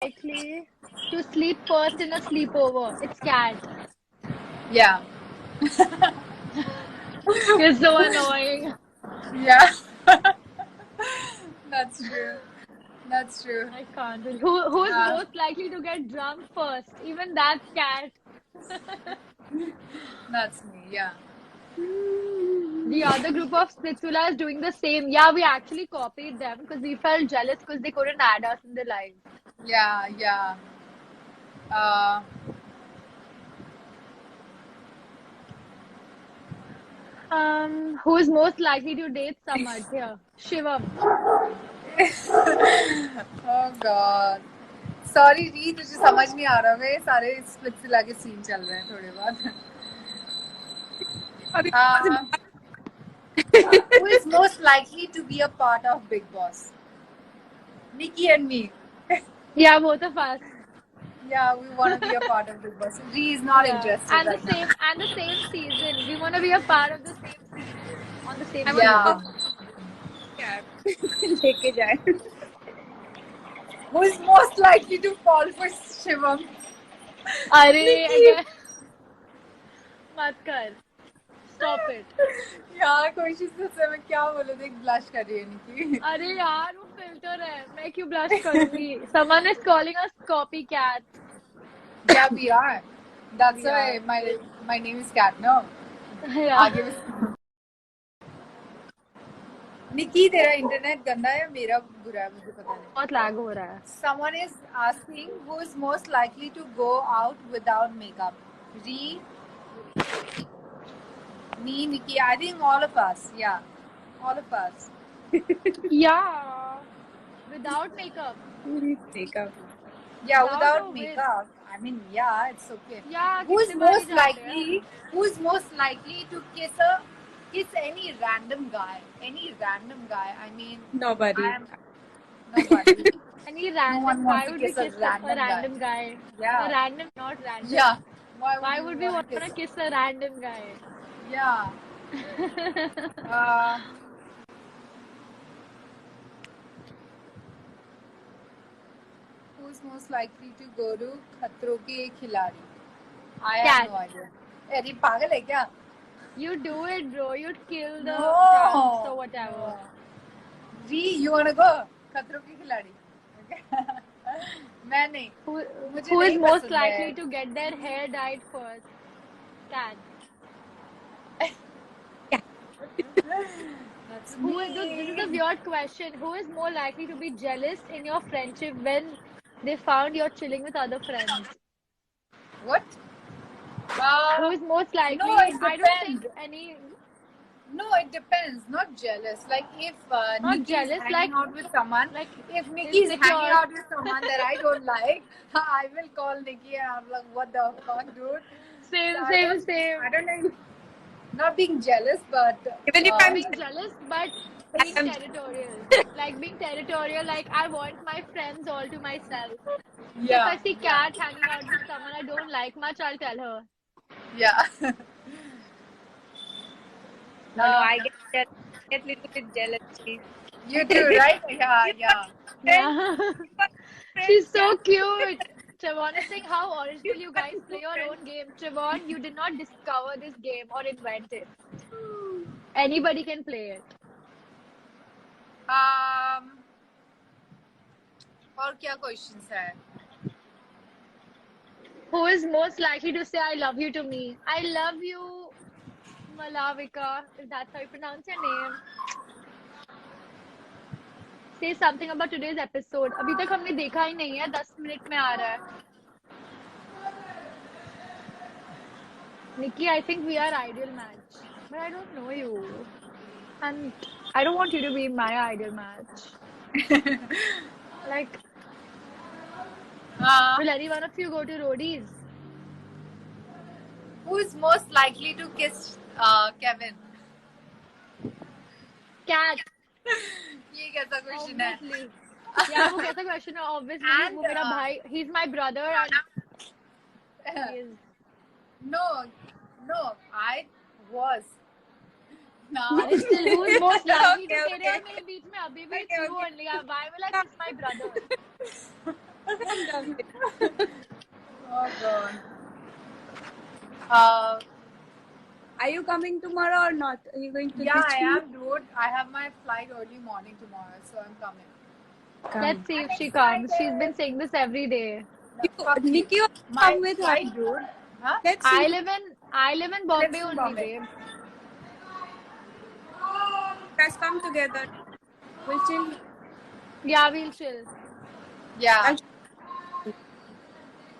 likely to sleep first in a sleepover? It's cat. Yeah. You're so annoying. Yeah. That's true. That's true. I can't. Who's Uh, most likely to get drunk first? Even that's cat. that's me. Yeah. The other group of Splitsvilla is doing the same. Yeah, we actually copied them because we felt jealous because they couldn't add us in the live. Yeah. Yeah. Uh, Who's most likely to date Samad here? Shivam. oh God. Sorry री तुझे समझ नहीं आ रहा होगा ये सारे Splitsvilla के scene चल रहे हैं थोड़े बहुत who is most likely to be a part of Big Boss? Nikki and me. Yeah, both of us. Yeah, we want to be a part of Big Boss. Ree is not interested and right the same now. and the same season. We want to be a part of the same season on the same Yeah. season. लेके जाए. Who is most likely to fall for Shivam? अरे अगर मत कर. Stop it. यार कोशिश से मैं क्या बोलूं देख ब्लश कर रही है निकी. अरे यार वो filter है. मैं क्यों blush करूंगी? Someone is calling us copycats. Yeah, we are. That's why my name is Cat. No. Yeah. आगे बस. निकी तेरा इंटरनेट गंदा है मेरा बुरा है मुझे पता नहीं. बहुत lag हो रहा है. Someone is asking who is most likely to go out without makeup. Ree, me, Nikki. I think all of us. Yeah, all of us. Yeah. Without makeup. Makeup. Yeah, Without without or with? makeup. I mean, yeah, it's okay. Yeah. Who is कितने बारी most जाते likely? Who is most likely to kiss any random guy? Any random guy. I mean, Nobody. nobody. Any one random? wants Why to would we kiss a kiss a random random guy? Yeah. A random, not random. Yeah. Why would we want kiss? to kiss a random guy? Yeah. Who's most likely to go to खतरों के खिलाड़ी? I have Cat. no idea. अरे पागल है क्या? You do it, bro. You'd kill the No. chance or whatever. Ree, you wanna go? खतरों के खिलाड़ी. मैं नहीं. मुझे Who is नहीं most पसंद likely है. to get their hair dyed first? Cat. That's This is a weird question. Who is more likely to be jealous in your friendship when they found you're chilling with other friends? What? Who is most likely? No, it I don't depends. think any. No, it depends. Not jealous. Like if Not Nikki jealous, is hanging like- out with someone, like if Nikki is insecure. hanging out with someone that I don't like, I will call Nikki and I'm like, what the fuck, dude? Same. I don't know. Not being jealous, but Even if I'm Being jealous, but being territorial. Like being territorial, like I want my friends all to myself. So if I see Cat hanging out with someone I don't like much, I'll tell her. Yeah. no, I get little bit jealous. You do, right? Yeah. She's so cute. Trevon is saying how original you guys play your own game. Trevon, you did not discover this game or invent it. Anybody can play it. और क्या questions है? Who is most likely to say I love you to me? I love you, Malavika, if that's how you pronounce your name. Say something about today's episode. अभी तक हमने देखा ही नहीं है 10 minute में आ रहा है. Nikki, I think we are ideal match. But I don't know you. And I don't want you to be my ideal match. Like, will any one of you go to Roadies? Who is most likely to kiss Kevin? Cat. ये कैसा question है? Obviously. Yeah, वो कैसा question है? Obviously, And, वो मेरा भाई. He's my brother and he is. No, I was. Now, Still, who is most likely to Okay. तेरे और मेरे बीच में अभी भी it's you only. Why will I kiss my brother? Oh god. Uh, Are you coming tomorrow or not? Are you going to yeah, teach I me? am, dude. I have my flight early morning tomorrow, so I'm coming. Let's see if she comes. She's been saying this every day. Fuck you. Nikki will My come with her. flight, dude. Huh? Let's see. I live in Bombay in only, Bombay. babe. Guys, come together. We'll chill. Yeah, we'll chill. Yeah. I'll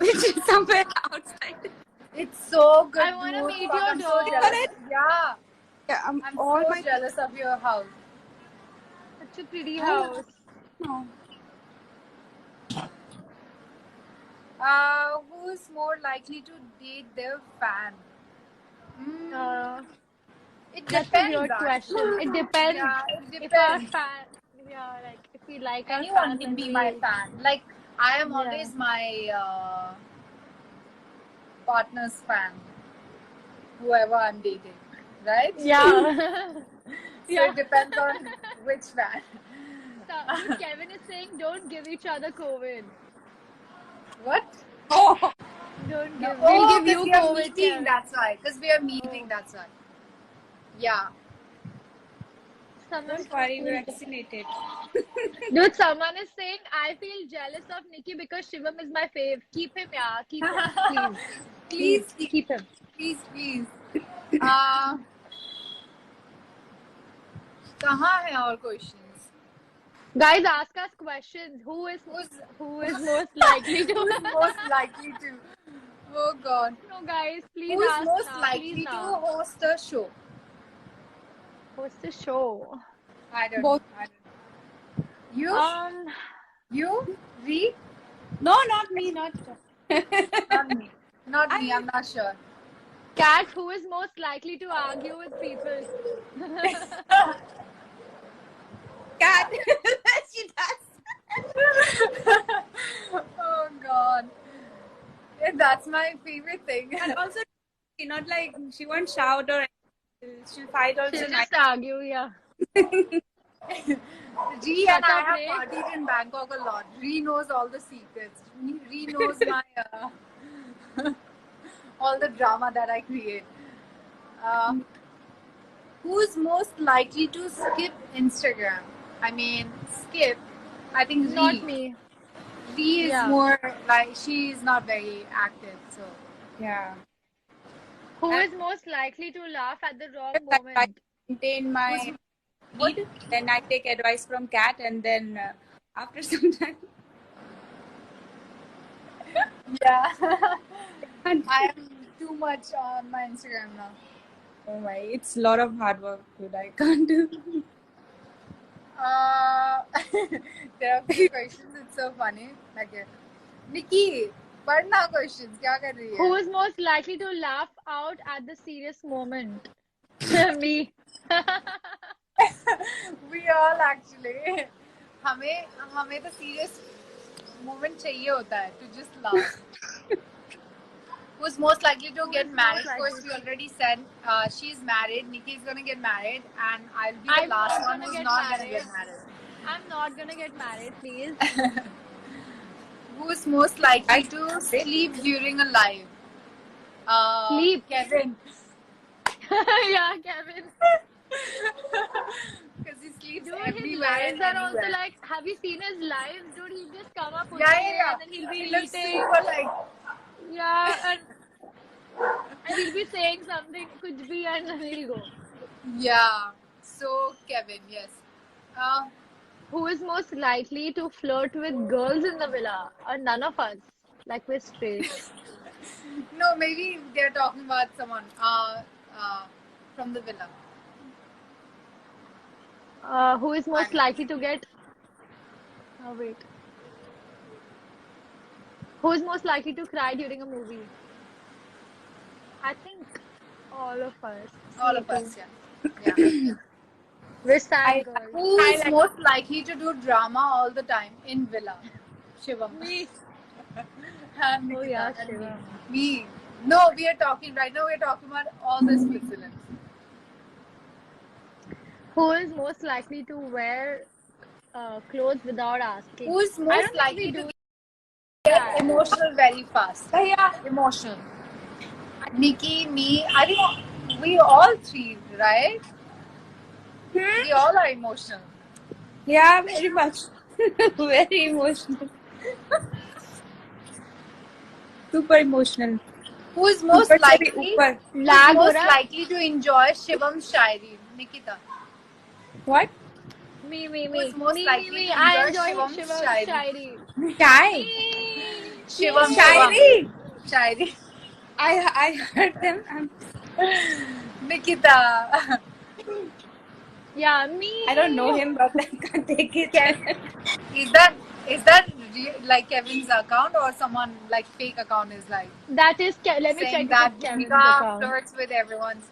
we'll chill somewhere outside. It's so good, I wanna dude. meet Fuck, your I'm so dog. jealous. Yeah. Yeah, I'm all so my jealous of your house. Such a pretty house. no. Who's more likely to date their fan? Uh, It that's a depends. weird question. Actually. It depends. Yeah, it If our depends. fan, yeah, like if we like our Anyone fan, can then be my we, fan. Like I am yeah. always my partner's fan. Whoever I'm dating, right? Yeah. So Yeah. it depends on which fan. Dude, Kevin is saying don't give each other COVID. What? Oh, Don't No, give. We'll give you we are COVID, meeting. Kevin. That's why. Because we are meeting. That's why. Yeah. Someone, don't worry, we're vaccinated. dude, someone is saying I feel jealous of Nikki because Shivam is my fave. Keep him, yeah. Keep him, please. Please, Keep him. please. कहाँ है और questions? Guys, ask us questions. Who is most likely to? Who's most likely to? Oh God. No, guys, please Who's ask most now. likely Please to now. host a show? Host the show. I don't Both. know. You? You? Ree? No, not me, not. Not me. Not me. I'm not sure. Kat, who is most likely to argue with people? Cat. She does. Oh God. Yeah, that's my favorite thing. And also, not like she won't shout or anything. She'll fight also. She'll Nice. just argue, yeah. Ree Shut and I up, have Ray. partied in Bangkok a lot. Ree knows all the secrets. Ree knows my all the drama that I create. Who's most likely to skip Instagram? I mean, skip. I think Ree. Not me. Ree is Yeah. more like she is not very active. So Yeah. Who is most likely to laugh at the wrong I moment? maintain my need, then I take advice from Cat, and then after some time, yeah, I am too much on my Instagram now. oh my, it's a lot of hard work, dude. I can't do. There are few questions. It's so funny. Okay, Nikki, पढ़ना questions. क्या कर रही है? Who is most likely to laugh out at the serious moment? Me. We all actually. हमें तो serious moment चाहिए होता है to just laugh. Who's most likely to get married? Of course, we already said she's married. Nikki is gonna get married, and I'll be the I'm last not one gonna who's get not gonna married. get married. I'm not gonna get married, please. Who's most likely to sleep during a live? Sleep. Kevin. Yeah, Kevin. Because he sleeps Dude, his everywhere lives and are also anywhere. like, have you seen his lives? Dude, he'll just come up with Yeah. and then he'll be He looks eating. super like. Yeah, and he'll be saying something, could be, and then he'll go. Yeah. So Kevin, yes. Who is most likely to flirt with girls in the villa? Or none of us? Like we're straight. No, maybe they're talking about someone from the villa. Who is most likely to get... Oh, wait. Who is most likely to cry during a movie? I think all of us. All Me of too. us, yeah. We're sad girls. Who is most likely to do drama all the time in villa? Shivam. Me. And Oh Nikita yeah, and Shiva. me. No, we are talking right now. We're talking about all the Switzerland. Who is most likely to wear clothes without asking? Who's I most don't think likely we to do get emotional very fast. Yeah. Emotional. Nikki, me, I think we all three, right? We all are emotional. Yeah, very much. Very emotional. Super emotional. Who is most Super से भी likely? ऊपर. Who is Lag हो most रहा है? likely to enjoy Shivam Shairi? Nikita. What? Me. Who is most likely to I enjoy enjoy Shivam Shivam Shairi? Shairi. Chai. Shivam Shairi. Shairi. I heard them. Nikita. Yeah, me. I don't know him, but I can't take it. Is that like Kevin's account or someone like fake account is like That is, let me check saying if that it's Kevin's Bhumika account. flirts with everyone's?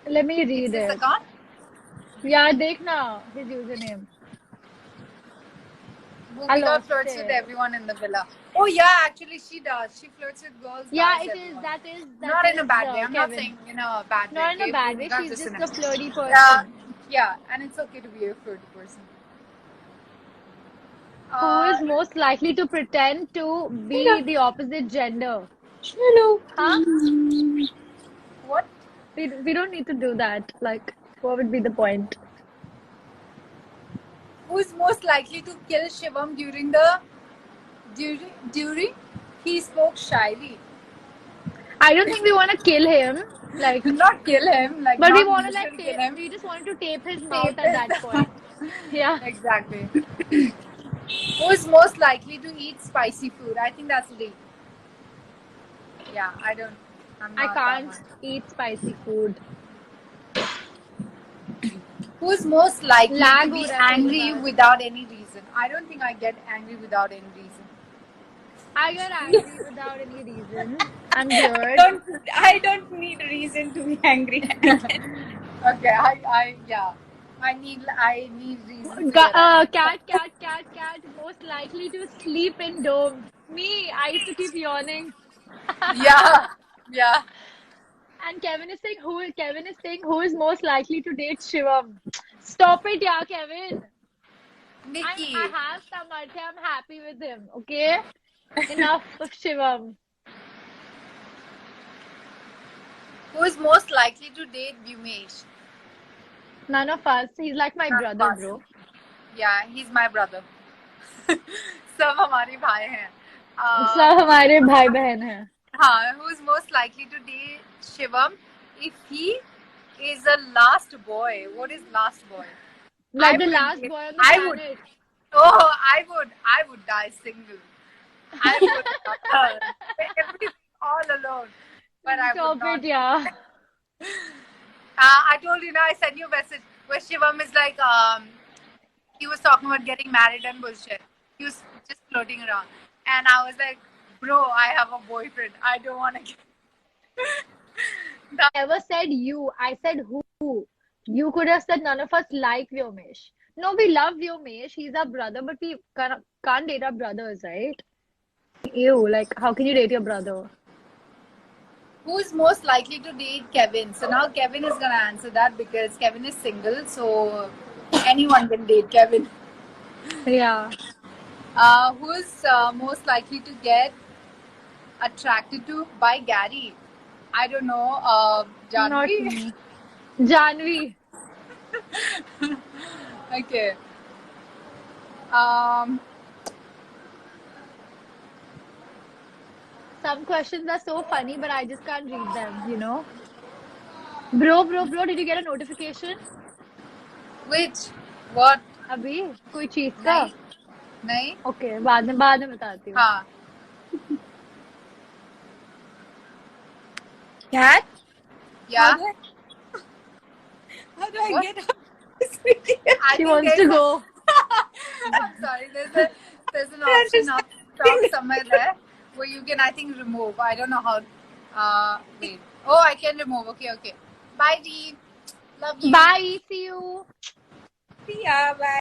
Let me It's read his it. account? Yeah, dekhna his username. I Bhumika lost flirts with it. everyone in the villa. Oh yeah, actually she does. She flirts with girls, Yeah, guys, it is. everyone. That is. Not in a bad way. I'm not Kevin. saying in a bad way. Not in a okay? bad way. Bhumika, She's just listen. a flirty person. Yeah, and it's okay to be a flirty person. Who is most likely to pretend to be the opposite gender? Hello. Huh? What? We don't need to do that. Like, what would be the point? Who is most likely to kill Shivam during he spoke shyly? I don't think we want to kill him. Like, Not kill him, like but we not want to literally kill tape. him. We just want to tape his mouth Tape at that his- point. Yeah. Exactly. Who is most likely to eat spicy food? I think that's Lee. Yeah, I'm I not that can't one. eat spicy food. Who is most likely Lag to ho be raha hai angry मेरे पास. without any reason? I don't think I get angry without any reason. I get angry without any reason. I'm weird. I don't need a reason to be angry. Okay, I need reason to get angry. Cat. Most likely to sleep in domes. Me, I used to keep yawning. Yeah. And Kevin is saying who is most likely to date Shivam. Stop it, yeah, Kevin. Nikki. I have Samarthya. I'm happy with him. Okay, enough of Shivam. Who is most likely to date Vyumesh? None of us. He's like my brother, bro. Yeah, he's my brother. सब हमारे भाई हैं. सब हमारे भाई बहन हैं. हाँ, who is most likely to date Shivam if he is a last boy? What is last boy? Like the last boy on the planet. I would die single. I would everything all alone. But I would Stop not. it, yeah. I told you now. I sent you a message where Shivam is like, he was talking about getting married and bullshit. He was just floating around, and I was like, bro, I have a boyfriend. I don't want to get. I never said you. I said who. You could have said none of us like Vyomesh. No, we love Vyomesh. He's our brother, but we can't date our brothers, right? Ew, like, how can you date your brother? Who is most likely to date Kevin? So now Kevin is gonna answer that because Kevin is single, so anyone can date Kevin. Yeah. Who is most likely to get attracted to by Gary? I don't know. Not Janvi. me. Janvi. Okay. Some questions are so funny, but I just can't read them, you know? Bro, did you get a notification? Which? What? अभी कोई चीज का? नहीं. Okay, बाद में बताती हूँ. हाँ. Cat? Yeah. How do I What? get out of this video? She wants to go. I'm sorry. There's an option up top somewhere there where you can, I think, remove. I don't know how. Wait. Oh, I can remove. Okay. Bye, Dee. Love you. Bye. See you. Yeah, bye.